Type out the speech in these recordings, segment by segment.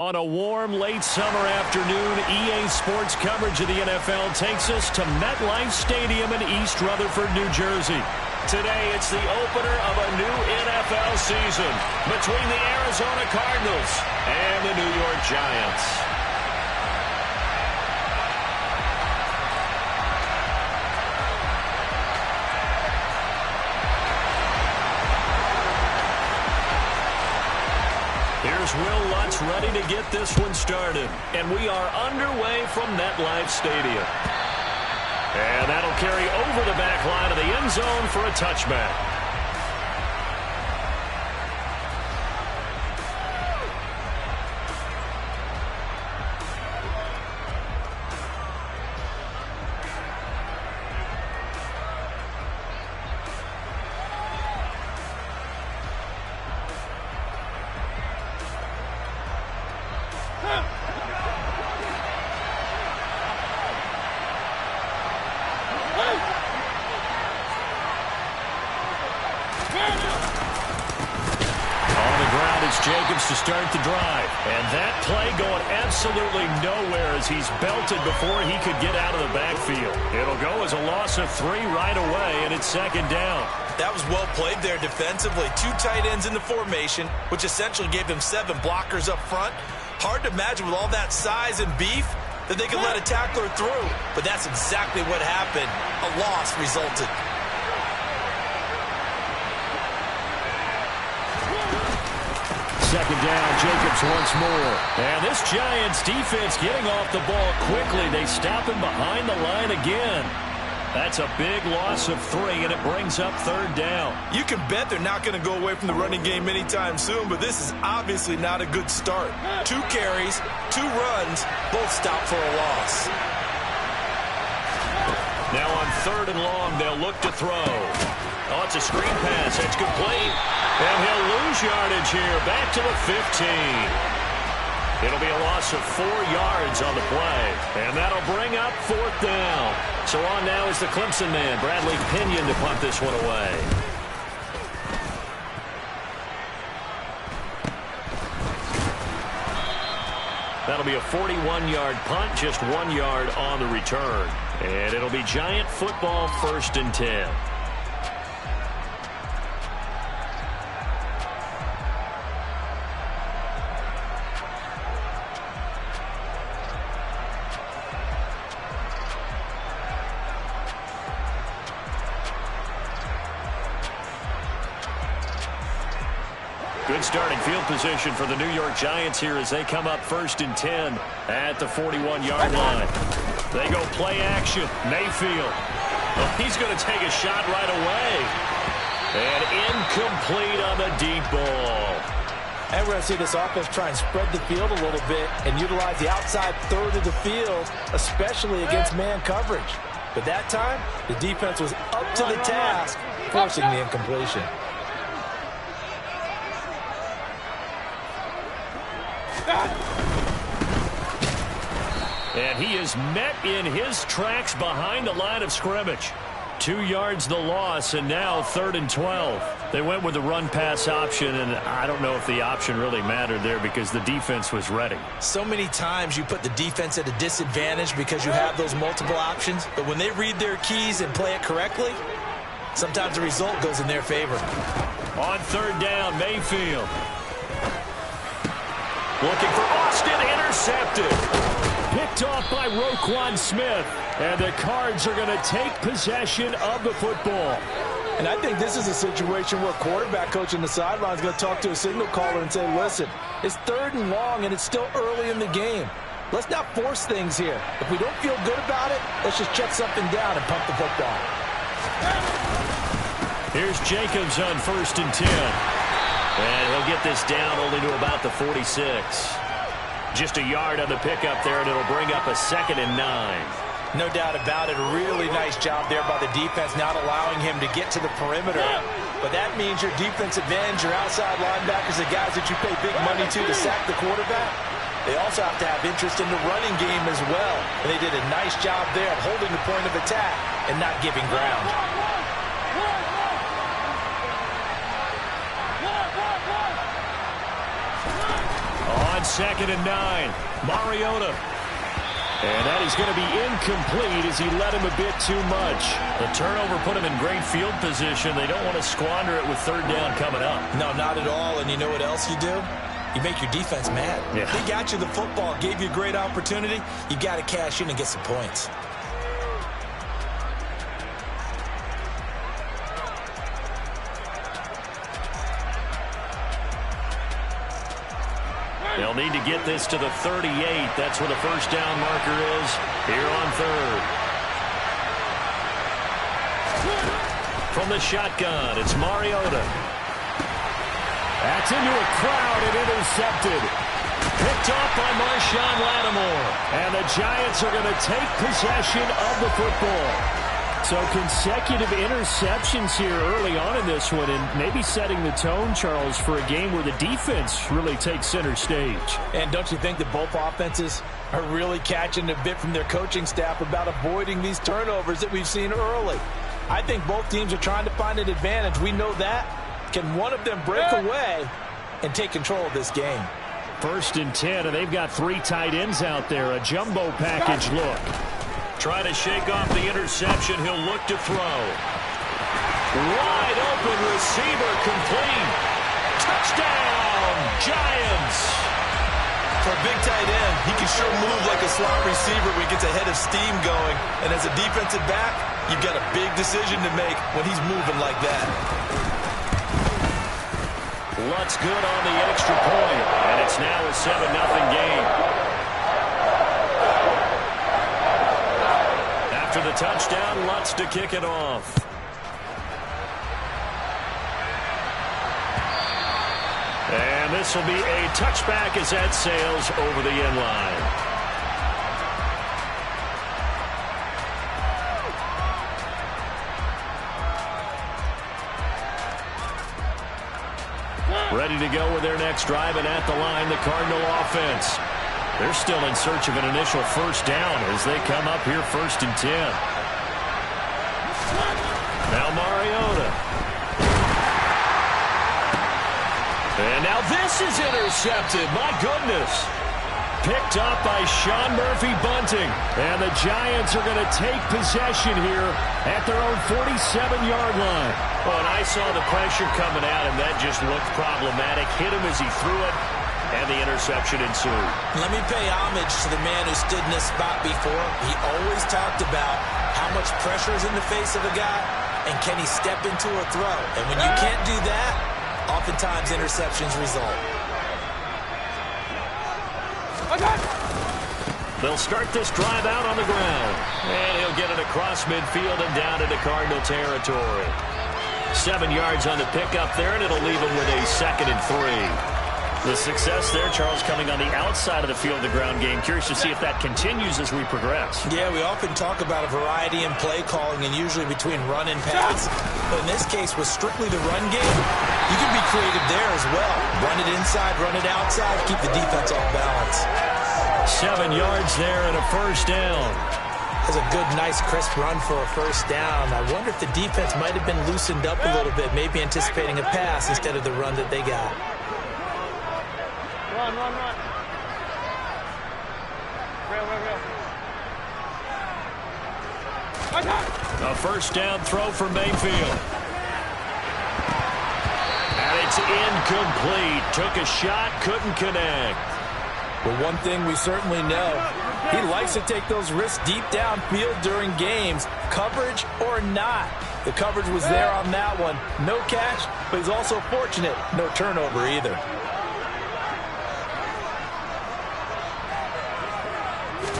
On a warm, late summer afternoon, EA Sports coverage of the NFL takes us to MetLife Stadium in East Rutherford, New Jersey. Today, it's the opener of a new NFL season between the Arizona Cardinals and the New York Giants. Here's Will Lutz ready to get this one started. And we are underway from MetLife Stadium. And that'll carry over the back line of the end zone for a touchback. To start the drive, and that play going absolutely nowhere as he's belted before he could get out of the backfield. It'll go as a loss of 3 right away, and it's second down. That was well played there defensively. 2 tight ends in the formation, which essentially gave them 7 blockers up front. Hard to imagine with all that size and beef that they could let a tackler through, but that's exactly what happened. A loss resulted. Second down, Jacobs once more. And this Giants defense getting off the ball quickly. They stop him behind the line again. That's a big loss of 3, and it brings up third down. You can bet they're not going to go away from the running game anytime soon, but this is obviously not a good start. 2 carries, 2 runs, both stopped for a loss. Now on third and long, they'll look to throw. Oh, it's a screen pass. It's complete. And he'll lose yardage here. Back to the 15. It'll be a loss of 4 yards on the play. And that'll bring up 4th down. So on now is the Clemson man, Bradley Pinion, to punt this one away. That'll be a 41-yard punt, just 1 yard on the return. And it'll be Giant football, 1st and 10. Good starting field position for the New York Giants here as they come up 1st and 10 at the 41-yard line. They go play action. Mayfield. Oh, he's going to take a shot right away. And incomplete on the deep ball. And we're going to see this offense try and spread the field a little bit and utilize the outside third of the field, especially against man coverage. But that time, the defense was up to the task, forcing the incompletion. And he is met in his tracks behind the line of scrimmage. 2 yards the loss, and now 3rd and 12. They went with the run-pass option, and I don't know if the option really mattered there because the defense was ready. So many times you put the defense at a disadvantage because you have those multiple options, but when they read their keys and play it correctly, sometimes the result goes in their favor. On 3rd down, Mayfield. Looking for Austin, intercepted. Picked off by Roquan Smith. And the Cards are going to take possession of the football. And I think this is a situation where quarterback coach on the sideline is going to talk to a signal caller and say, listen, it's 3rd and long and it's still early in the game. Let's not force things here. If we don't feel good about it, let's just check something down and pump the football. Here's Jacobs on 1st and 10. And he'll get this down only to about the 46. Just a yard on the pickup there, and it'll bring up a 2nd and 9. No doubt about it. A really nice job there by the defense, not allowing him to get to the perimeter. But that means your defense advantage, your outside linebackers, the guys that you pay big money to sack the quarterback. They also have to have interest in the running game as well. And they did a nice job there of holding the point of attack and not giving ground. 2nd and 9. Mariota. And that is going to be incomplete as he led him a bit too much. The turnover put him in great field position. They don't want to squander it with 3rd down coming up. No, not at all. And you know what else you do? You make your defense mad. Yeah. They got you the football, gave you a great opportunity. You got to cash in and get some points. They'll need to get this to the 38. That's where the 1st down marker is here on 3rd. From the shotgun, it's Mariota. That's into a crowd and intercepted. Picked off by Marshawn Lattimore. And the Giants are going to take possession of the football. So consecutive interceptions here early on in this one, and maybe setting the tone, Charles, for a game where the defense really takes center stage. And don't you think that both offenses are really catching a bit from their coaching staff about avoiding these turnovers that we've seen early? I think both teams are trying to find an advantage. We know that. Can one of them break away and take control of this game? 1st and 10, and they've got 3 tight ends out there. A jumbo package look. Try to shake off the interception. He'll look to throw. Wide open receiver, complete. Touchdown, Giants. For a big tight end, he can sure move like a slot receiver when he gets a head of steam going. And as a defensive back, you've got a big decision to make when he's moving like that. Lutz good on the extra point, and it's now a 7-0 game. After the touchdown, Lutz to kick it off. And this will be a touchback as that sails over the end line. Ready to go with their next drive, and at the line, the Cardinal offense. They're still in search of an initial 1st down as they come up here 1st and 10. Now Mariota. And now this is intercepted. My goodness. Picked up by Sean Murphy-Bunting. And the Giants are going to take possession here at their own 47-yard line. Oh, and I saw the pressure coming at him. That just looked problematic. Hit him as he threw it. And the interception ensued. Let me pay homage to the man who stood in this spot before. He always talked about how much pressure is in the face of a guy, and can he step into a throw. And when you can't do that, oftentimes interceptions result. They'll start this drive out on the ground. And he'll get it across midfield and down into Cardinal territory. 7 yards on the pickup there, and it'll leave him with a 2nd and 3. The success there, Charles, coming on the outside of the field, the ground game. Curious to see if that continues as we progress. Yeah, we often talk about a variety in play calling and usually between run and pass. But in this case, with strictly the run game, you can be creative there as well. Run it inside, run it outside, keep the defense off balance. 7 yards there and a 1st down. That's a good, nice, crisp run for a 1st down. I wonder if the defense might have been loosened up a little bit, maybe anticipating a pass instead of the run that they got. Run. A 1st down throw for Mayfield. And it's incomplete. Took a shot, couldn't connect. But one thing we certainly know, he likes to take those risks deep downfield during games, coverage or not. The coverage was there on that one. No catch, but he's also fortunate. No turnover either.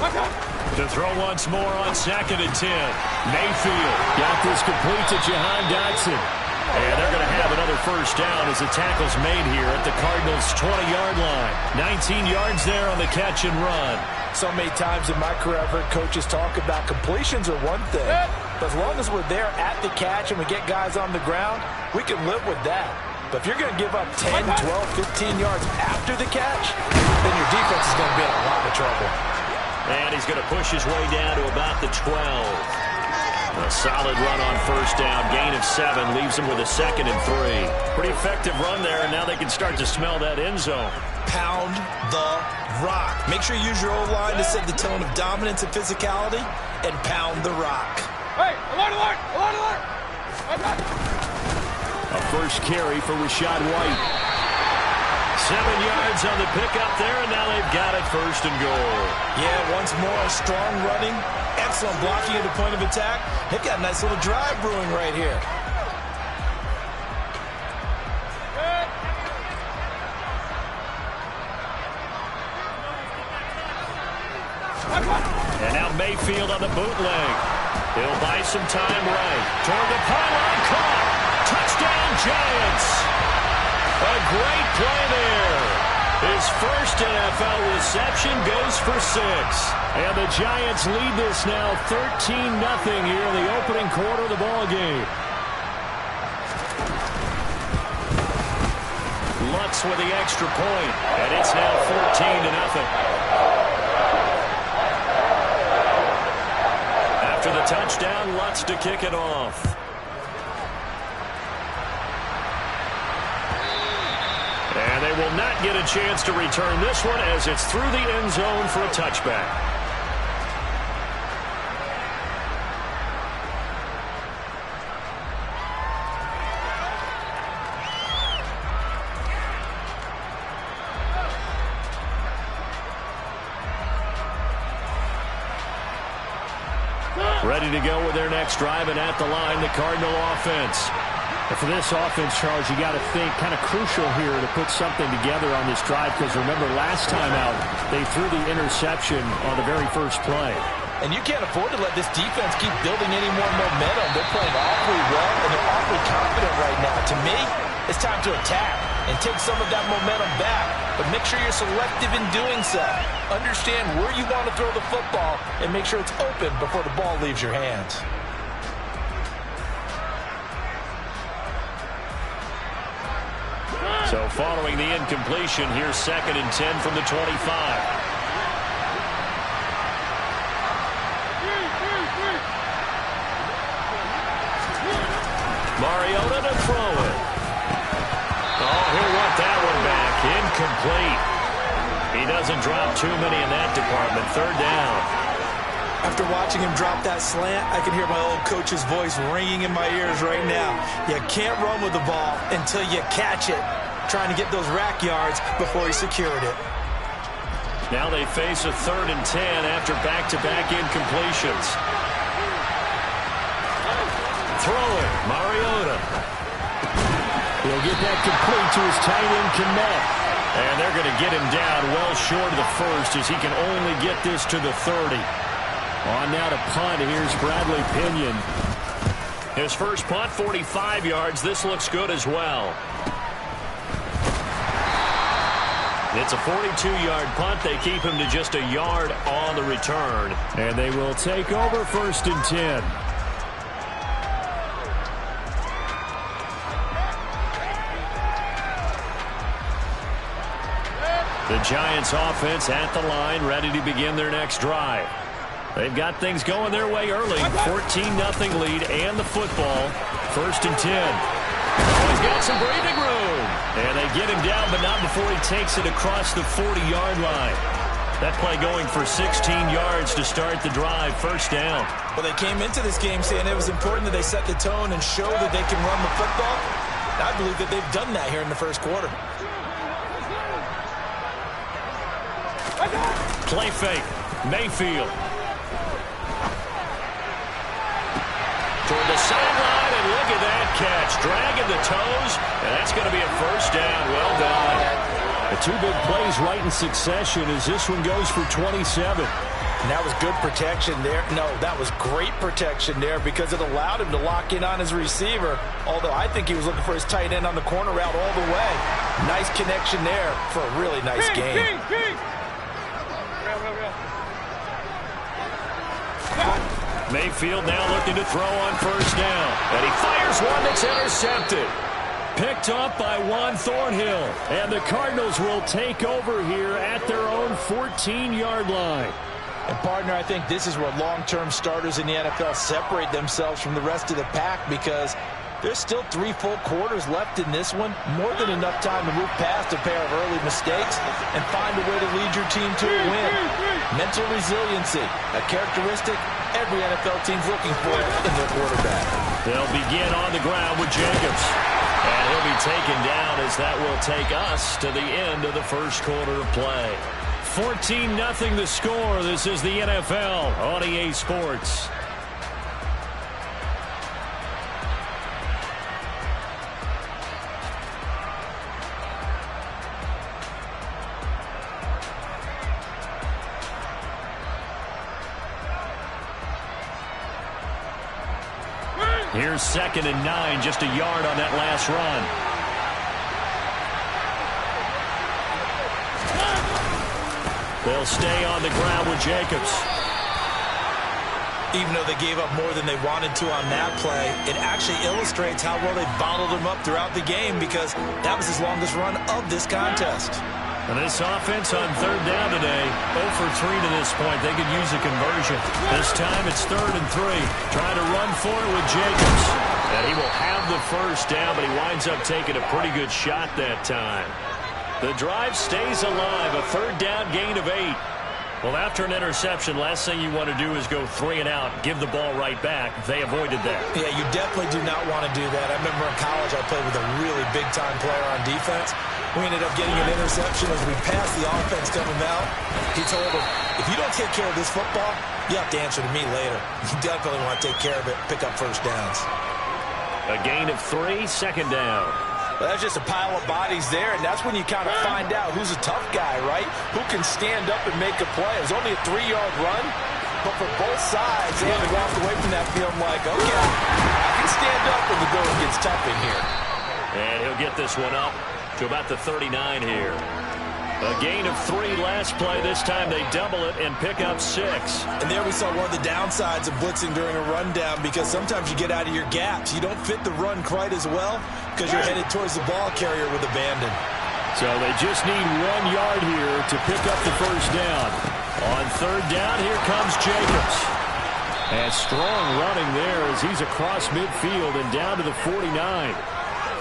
To throw once more on 2nd and 10. Mayfield got this complete to Jahan Dotson. And they're going to have another 1st down as the tackle's made here at the Cardinals' 20-yard line. 19 yards there on the catch and run. So many times in my career I've heard coaches talk about completions are one thing. But as long as we're there at the catch and we get guys on the ground, we can live with that. But if you're going to give up 10, 12, 15 yards after the catch, then your defense is going to be in a lot of trouble. And he's going to push his way down to about the 12. A solid run on first down. Gain of 7 leaves them with a 2nd and 3. Pretty effective run there, and now they can start to smell that end zone. Pound the rock. Make sure you use your O-line to set the tone of dominance and physicality, and pound the rock. Hey, alert! A first carry for Rashad White. 7 yards on the pickup there, and now they've got it 1st and goal. Yeah, once more, strong running, excellent blocking at the point of attack. They've got a nice little drive brewing right here. And now Mayfield on the bootleg. He'll buy some time right. Toward the pylon, caught. Touchdown, Giants. A great play there. His first NFL reception goes for 6. And the Giants lead this now 13-0 here in the opening quarter of the ball game. Lutz with the extra point, and it's now 14-0. After the touchdown, Lutz to kick it off. And they will not get a chance to return this one as it's through the end zone for a touchback. Ready to go with their next drive, and at the line, the Cardinal offense. And for this offense, Charles, you got to think kind of crucial here to put something together on this drive, because remember last time out, they threw the interception on the very first play. And you can't afford to let this defense keep building any more momentum. They're playing awfully well, and they're awfully confident right now. To me, it's time to attack and take some of that momentum back. But make sure you're selective in doing so. Understand where you want to throw the football and make sure it's open before the ball leaves your hands. So following the incompletion, here's 2nd and 10 from the 25. Mariota to throw it. Oh, he'll want that one back. Incomplete. He doesn't drop too many in that department. 3rd down. After watching him drop that slant, I can hear my old coach's voice ringing in my ears right now. You can't run with the ball until you catch it. Trying to get those rack yards before he secured it. Now they face a 3rd and 10 after back-to-back incompletions. Throw it, Mariota. He'll get that complete to his tight end, Kmet. And they're going to get him down well short of the 1st as he can only get this to the 30. On now to punt, here's Bradley Pinion. His first punt, 45 yards. This looks good as well. It's a 42-yard punt. They keep him to just a yard on the return. And they will take over 1st and 10. The Giants offense at the line, ready to begin their next drive. They've got things going their way early. 14-0 lead and the football. 1st and 10. He's got some breathing room. And they get him down, but not before he takes it across the 40-yard line. That play going for 16 yards to start the drive. 1st down. Well, they came into this game saying it was important that they set the tone and show that they can run the football. I believe that they've done that here in the 1st quarter. Play fake. Mayfield. Toward the sideline, and look at that catch. Dragging the toes, and that's going to be a 1st down. Well done. The 2 big plays right in succession as this one goes for 27. And that was good protection there. No, that was great protection there because it allowed him to lock in on his receiver, although I think he was looking for his tight end on the corner route all the way. Nice connection there for a really nice game. Mayfield now looking to throw on 1st down. And he fires one that's intercepted. Picked up by Juan Thornhill. And the Cardinals will take over here at their own 14-yard line. And, partner, I think this is where long-term starters in the NFL separate themselves from the rest of the pack, because there's still 3 full quarters left in this one. More than enough time to move past a pair of early mistakes and find a way to lead your team to a win. Mental resiliency, a characteristic every NFL team's looking for in their quarterback. They'll begin on the ground with Jacobs. And he'll be taken down as that will take us to the end of the first quarter of play. 14-0 the score. This is the NFL on EA Sports. Here's 2nd and 9, just a yard on that last run. They'll stay on the ground with Jacobs. Even though they gave up more than they wanted to on that play, it actually illustrates how well they bottled him up throughout the game, because that was his longest run of this contest. And this offense on 3rd down today, 0 for 3 to this point. They could use a conversion. This time it's 3rd and 3. Trying to run for it with Jacobs. And he will have the first down, but he winds up taking a pretty good shot that time. The drive stays alive, a 3rd down gain of 8. Well, after an interception, last thing you want to do is go 3 and out, give the ball right back. They avoided that. Yeah, you definitely do not want to do that. I remember in college I played with a really big-time player on defense. We ended up getting an interception as we passed the offense coming out. He told him, if you don't take care of this football, you have to answer to me later. You definitely want to take care of it, pick up first downs. A gain of 3, 2nd down. Well, that's just a pile of bodies there, and that's when you kind of find out who's a tough guy, right? Who can stand up and make a play. It was only a 3-yard run, but for both sides, they had to walk away from that field like, okay, I can stand up when the going gets tough in here. And he'll get this one up to about the 39 here. A gain of 3 last play. This time they double it and pick up 6. And there we saw one of the downsides of blitzing during a rundown, because sometimes you get out of your gaps. You don't fit the run quite as well because you're headed towards the ball carrier with abandon. So they just need 1 yard here to pick up the first down. On 3rd down, here comes Jacobs. And strong running there as he's across midfield and down to the 49.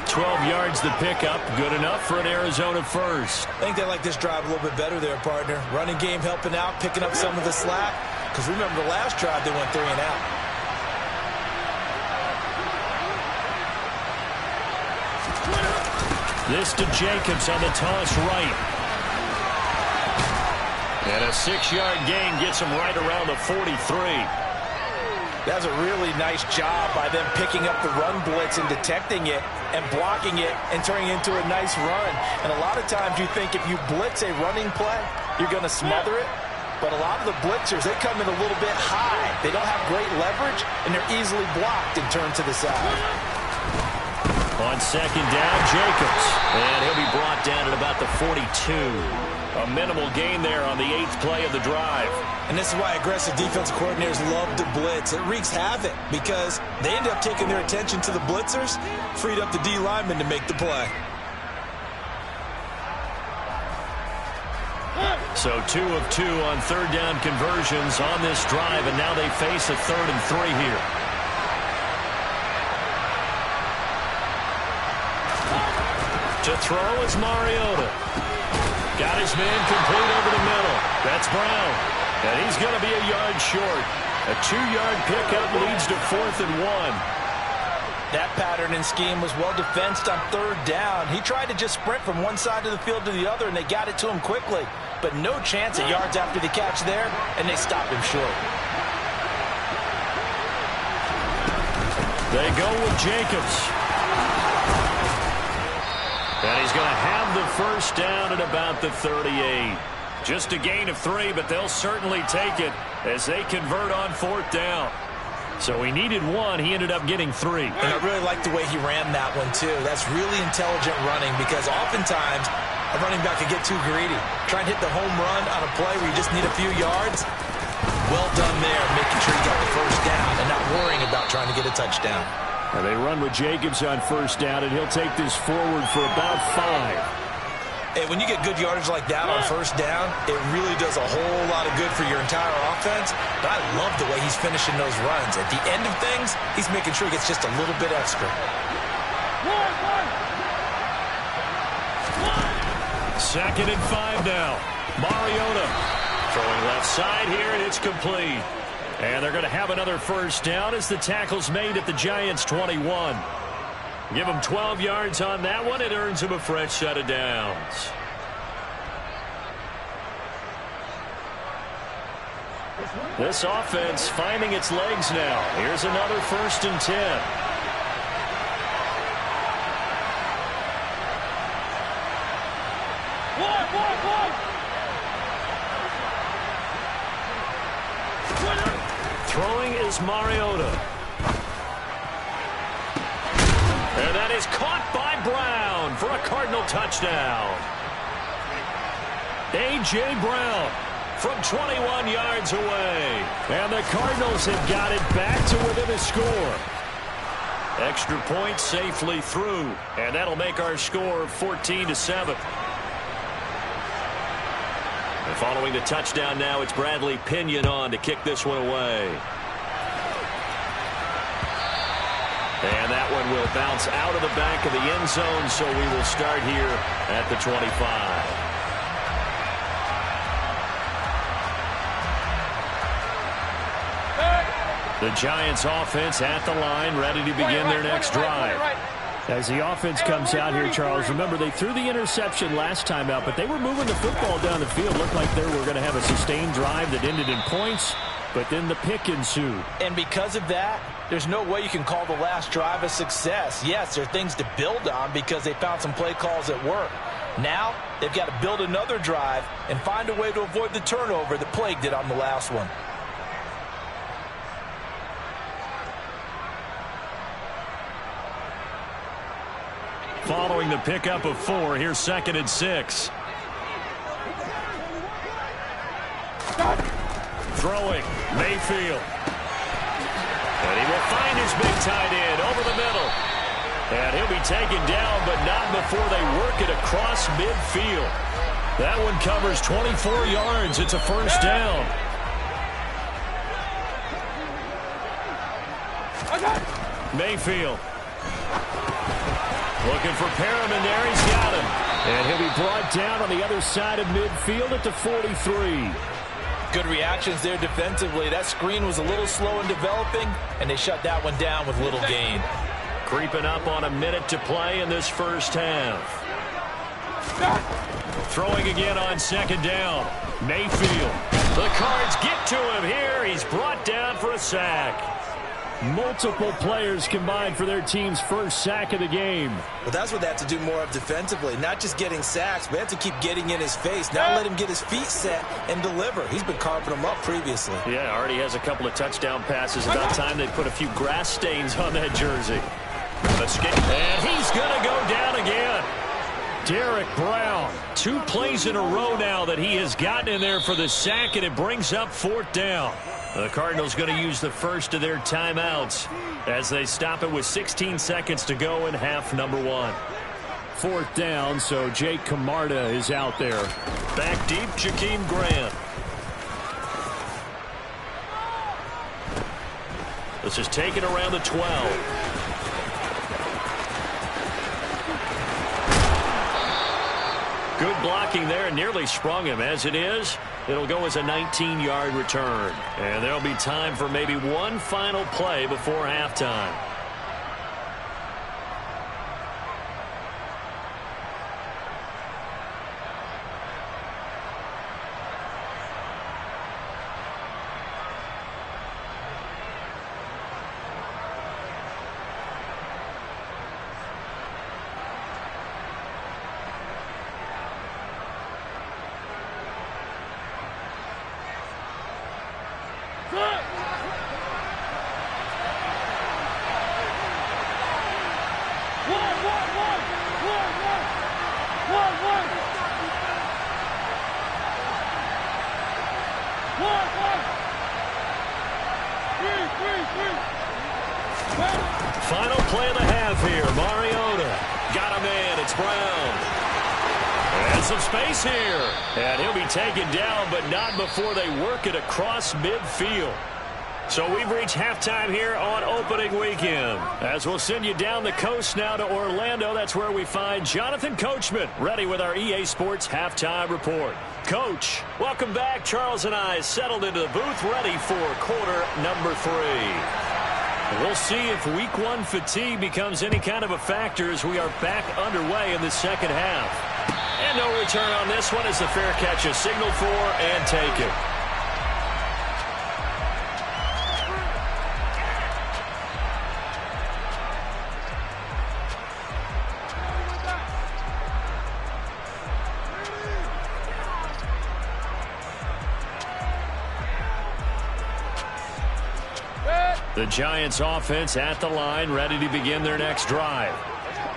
12 yards to pick up, good enough for an Arizona first. I think they like this drive a little bit better there, partner. Running game helping out, picking up some of the slack. Because remember, the last drive they went 3 and out. This to Jacobs on the toss right. And a 6-yard gain gets him right around the 43. That's a really nice job by them picking up the run blitz and detecting it and blocking it and turning it into a nice run. And a lot of times you think if you blitz a running play, you're going to smother it. But a lot of the blitzers, they come in a little bit high. They don't have great leverage, and they're easily blocked and turned to the side. On 2nd down, Jacobs. And he'll be brought down at about the 42. A minimal gain there on the 8th play of the drive. And this is why aggressive defensive coordinators love to blitz. It wreaks havoc because they end up taking their attention to the blitzers, freed up the D lineman to make the play. So 2 of 2 on 3rd down conversions on this drive, and now they face a 3rd and 3 here. To throw is Mariota. Got his man complete over the middle. That's Brown. And he's going to be a yard short. A 2-yard pickup leads to 4th and 1. That pattern and scheme was well defensed on 3rd down. He tried to just sprint from one side of the field to the other, and they got it to him quickly. But no chance at yards after the catch there, and they stopped him short. They go with Jacobs. And he's going to have the first down at about the 38. Just a gain of 3, but they'll certainly take it as they convert on 4th down. So he needed 1. He ended up getting 3. And I really like the way he ran that one, too. That's really intelligent running, because oftentimes a running back can get too greedy. Try and hit the home run on a play where you just need a few yards. Well done there, making sure you got the first down and not worrying about trying to get a touchdown. And they run with Jacobs on 1st down, and he'll take this forward for about 5. Hey, when you get good yardage like that on first down, it really does a whole lot of good for your entire offense. But I love the way he's finishing those runs. At the end of things, he's making sure he gets just a little bit extra. Second and 5 now. Mariota throwing left side here, and it's complete. And they're going to have another first down as the tackle's made at the Giants' 21. Give him 12 yards on that one. It earns him a fresh set of downs. This offense finding its legs now. Here's another 1st and 10. Throwing is Mariota. And that is caught by Brown for a Cardinal touchdown. A.J. Brown from 21 yards away. And the Cardinals have got it back to within a score. Extra point safely through. And that'll make our score 14-7. And following the touchdown now, it's Bradley Pinion on to kick this one away. And that one will bounce out of the back of the end zone, so we will start here at the 25. The Giants offense at the line, ready to begin their next drive. As the offense comes out here, Charles, remember they threw the interception last time out, but they were moving the football down the field. Looked like they were going to have a sustained drive that ended in points, but then the pick ensued. And because of that, there's no way you can call the last drive a success. Yes, there are things to build on because they found some play calls that work. Now, they've got to build another drive and find a way to avoid the turnover that plagued it on the last one. Following the pickup of 4, here's 2nd and 6. Throwing, Mayfield. And he will find his big tight end over the middle. And he'll be taken down, but not before they work it across midfield. That one covers 24 yards. It's a first down. Mayfield. Looking for Perriman there. He's got him. And he'll be brought down on the other side of midfield at the 43. Good reactions there defensively. That screen was a little slow in developing, and they shut that one down with little gain. Creeping up on a minute to play in this first half. Throwing again on 2nd down. Mayfield. The Cards get to him here. He's brought down for a sack. Multiple players combined for their team's first sack of the game. Well, that's what they have to do more of defensively. Not just getting sacks, but they have to keep getting in his face. Now let him get his feet set and deliver. He's been carving them up previously. Yeah, already has a couple of touchdown passes. About time they put a few grass stains on that jersey. And he's going to go down again. Derek Brown. 2 plays in a row now that he has gotten in there for the sack, and it brings up 4th down. The Cardinals going to use the first of their timeouts as they stop it with 16 seconds to go in half number 1. 4th down, so Jake Camarda is out there. Back deep, Jakeem Grant. This is taken around the 12. Good blocking there, and nearly sprung him. As it is, it'll go as a 19-yard return. And there'll be time for maybe one final play before halftime. Final play of the half here. Mariota got a man. It's Brown. And some space here. And he'll be taken down, but not before they work it across midfield. So we've reached halftime here on opening weekend. As we'll send you down the coast now to Orlando, that's where we find Jonathan Coachman ready with our EA Sports Halftime Report. Coach, welcome back. Charles and I settled into the booth ready for quarter number 3. We'll see if week 1 fatigue becomes any kind of a factor as we are back underway in the second half. And no return on this one as the fair catch is signaled for and taken. The Giants offense at the line, ready to begin their next drive.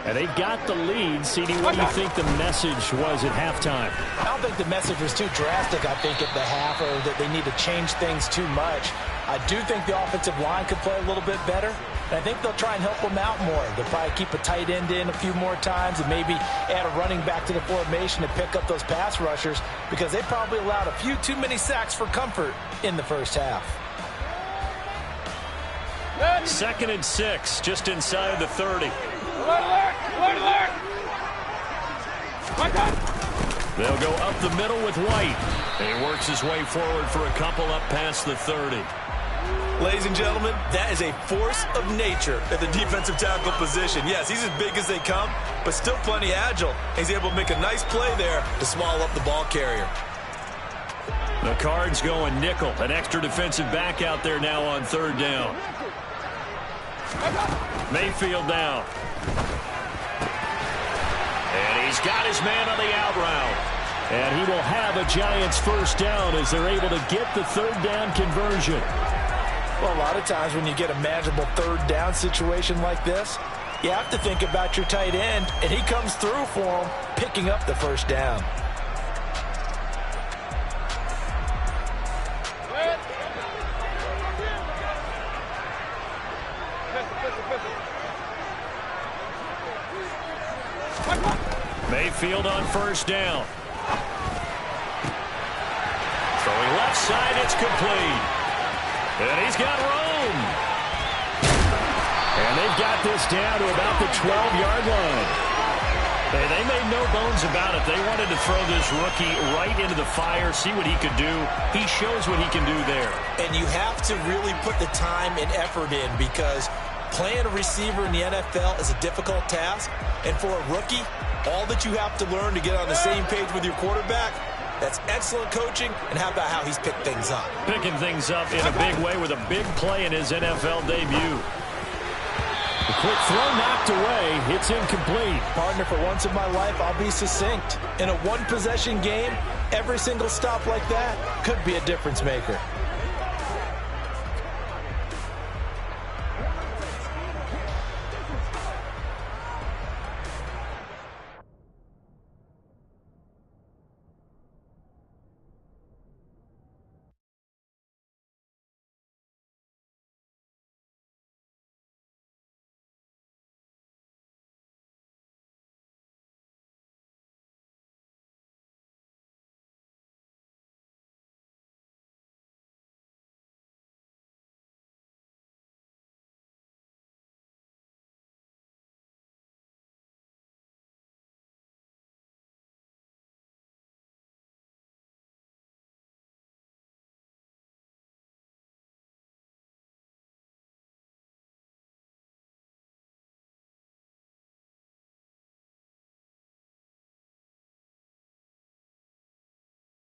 And they've got the lead. CD, what do you think the message was at halftime? I don't think the message was too drastic, I think, at the half, or that they need to change things too much. I do think the offensive line could play a little bit better. And I think they'll try and help them out more. They'll probably keep a tight end in a few more times and maybe add a running back to the formation to pick up those pass rushers because they probably allowed a few too many sacks for comfort in the first half. 2nd and 6, just inside the 30. They'll go up the middle with White. He works his way forward for a couple up past the 30. Ladies and gentlemen, that is a force of nature at the defensive tackle position. Yes, he's as big as they come, but still plenty agile. He's able to make a nice play there to swallow up the ball carrier. The Cards going nickel. An extra defensive back out there now on 3rd down. Mayfield down. And he's got his man on the out route. And he will have a Giants first down as they're able to get the 3rd down conversion. Well, a lot of times when you get a manageable 3rd down situation like this, you have to think about your tight end, and he comes through for him, picking up the first down. Mayfield on first down. Throwing left side, it's complete. And he's got room. And they've got this down to about the 12-yard line. Hey, they made no bones about it. They wanted to throw this rookie right into the fire, see what he could do. He shows what he can do there. And you have to really put the time and effort in because playing a receiver in the NFL is a difficult task. And for a rookie, all that you have to learn to get on the same page with your quarterback, that's excellent coaching. And how about how he's picked things up? Picking things up in a big way with a big play in his NFL debut. The quick throw knocked away. It's incomplete. Partner, for once in my life, I'll be succinct. In a one-possession game, every single stop like that could be a difference maker.